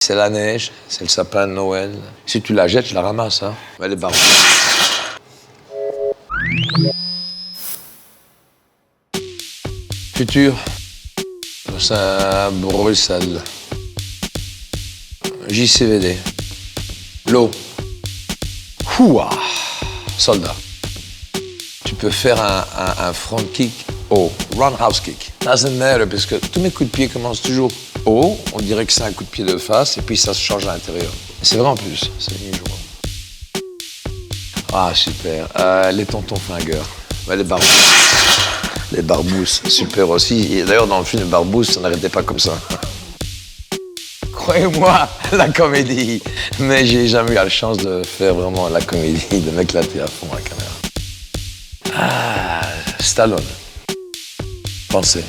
C'est la neige, c'est le sapin de Noël. Si tu la jettes, je la ramasse, hein. Elle est barre. Futur, Saint-Bruxelles. JCVD. L'eau. Ouah. Soldat. Tu peux faire un front kick haut, roundhouse kick. Doesn't matter, parce que tous mes coups de pied commencent toujours haut. On dirait que c'est un coup de pied de face, et puis ça se change à l'intérieur. C'est vrai en plus, c'est une joie. Ah, super. Les tontons flingueurs. Ouais, les barbous. Les barbousses, super aussi. Et d'ailleurs, dans le film, les barbousses, ça n'arrêtait pas comme ça. Croyez-moi, la comédie. Mais j'ai jamais eu la chance de faire vraiment la comédie, de m'éclater à fond à la caméra. Ah, Stallone. Pensez.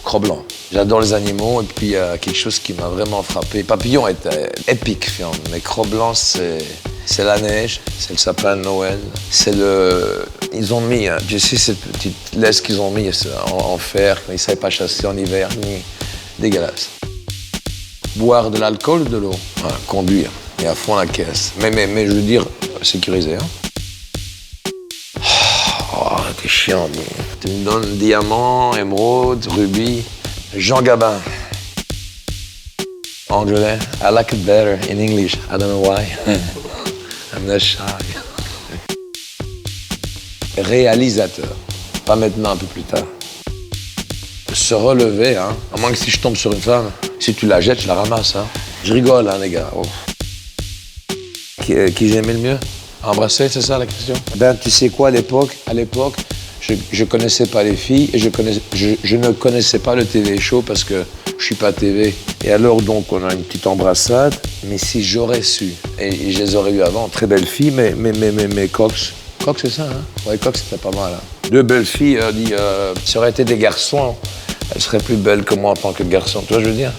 Cro-Blanc. J'adore les animaux et puis il y a quelque chose qui m'a vraiment frappé. Papillon était épique film, mais Cro-Blanc c'est la neige, c'est le sapin de Noël, c'est le... Ils ont mis, tu sais cette petite laisse qu'ils ont mis en fer, ils ne savaient pas chasser en hiver, ni dégueulasse. Boire de l'alcool ou de l'eau? Voilà, conduire, et à fond la caisse. Mais je veux dire, sécurisé, hein. Oh, t'es chiant, mais... Tu me donnes diamant, émeraude, rubis. Jean Gabin. Anglais. I like it better in English. I don't know why. I'm not shy. Réalisateur. Pas maintenant, un peu plus tard. Se relever, hein. À moins que si je tombe sur une femme, si tu la jettes, je la ramasse, hein. Je rigole, hein, les gars. Oh. Qui j'aimais le mieux? Embrasser, c'est ça la question? Ben, tu sais quoi, à l'époque, je connaissais pas les filles et je ne connaissais pas le TV show parce que je suis pas TV. Et alors donc on a une petite embrassade, mais si j'aurais su, et je les aurais eu avant, très belles filles, mais Cox. Cox c'est ça, hein? Ouais, Cox c'était pas mal, hein. Deux belles filles, ça aurait été des garçons, elles seraient plus belles que moi en tant que garçon, tu vois ce que je veux dire?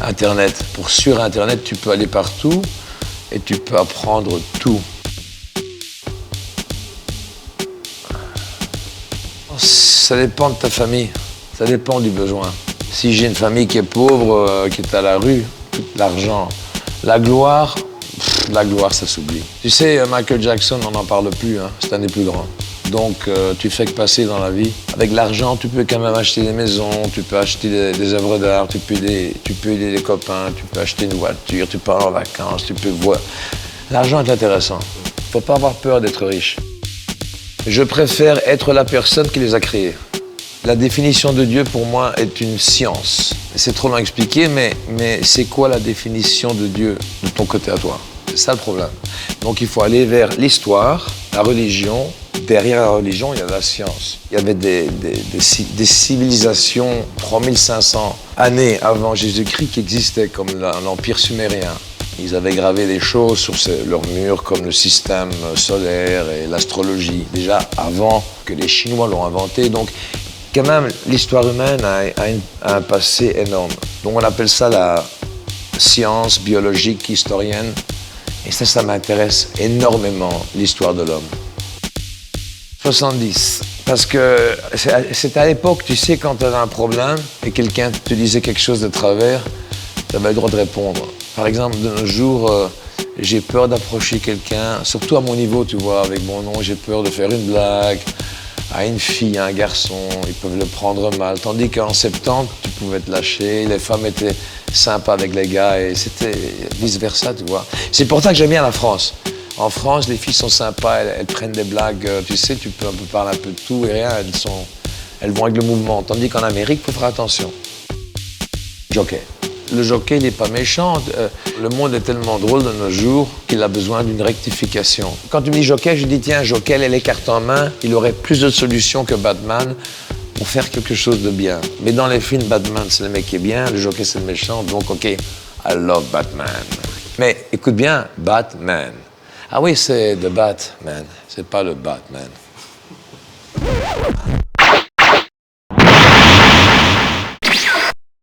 Internet, sur Internet tu peux aller partout et tu peux apprendre tout. Ça dépend de ta famille, ça dépend du besoin. Si j'ai une famille qui est pauvre, qui est à la rue, tout l'argent, la gloire ça s'oublie. Tu sais, Michael Jackson, on n'en parle plus, hein, c'est un des plus grands. Donc tu fais que passer dans la vie. Avec l'argent, tu peux quand même acheter des maisons, tu peux acheter des œuvres d'art, tu peux aider les copains, tu peux acheter une voiture, tu peux aller en vacances, tu peux voir. L'argent est intéressant. Faut pas avoir peur d'être riche. Je préfère être la personne qui les a créés. La définition de Dieu, pour moi, est une science. C'est trop long à expliquer, mais c'est quoi la définition de Dieu de ton côté à toi? C'est ça le problème. Donc il faut aller vers l'histoire, la religion. Derrière la religion, il y a la science. Il y avait des civilisations 3500 années avant Jésus-Christ qui existaient, comme l'Empire sumérien. Ils avaient gravé des choses sur leurs murs, comme le système solaire et l'astrologie, déjà avant que les Chinois l'ont inventé. Donc, quand même, l'histoire humaine a un passé énorme. Donc, on appelle ça la science biologique historienne. Et ça m'intéresse énormément, l'histoire de l'homme. 70. Parce que c'est à l'époque, tu sais, quand tu avais un problème et quelqu'un te disait quelque chose de travers, tu avais le droit de répondre. Par exemple, de nos jours, j'ai peur d'approcher quelqu'un, surtout à mon niveau, tu vois, avec mon nom, j'ai peur de faire une blague à une fille, à un garçon, ils peuvent le prendre mal. Tandis qu'en 70, tu pouvais te lâcher, les femmes étaient sympas avec les gars et c'était vice-versa, tu vois. C'est pour ça que j'aime bien la France. En France, les filles sont sympas, elles prennent des blagues, tu sais, tu peux parler un peu de tout et rien, elles vont avec le mouvement. Tandis qu'en Amérique, il faut faire attention. Jockey. Le jockey, il n'est pas méchant. Le monde est tellement drôle de nos jours qu'il a besoin d'une rectification. Quand tu me dis jockey, je dis tiens, jockey, il a les cartes en main, il aurait plus de solutions que Batman pour faire quelque chose de bien. Mais dans les films, Batman, c'est le mec qui est bien, le jockey, c'est le méchant, donc ok, I love Batman. Mais écoute bien, Batman. Ah oui, c'est The Batman, c'est pas le Batman.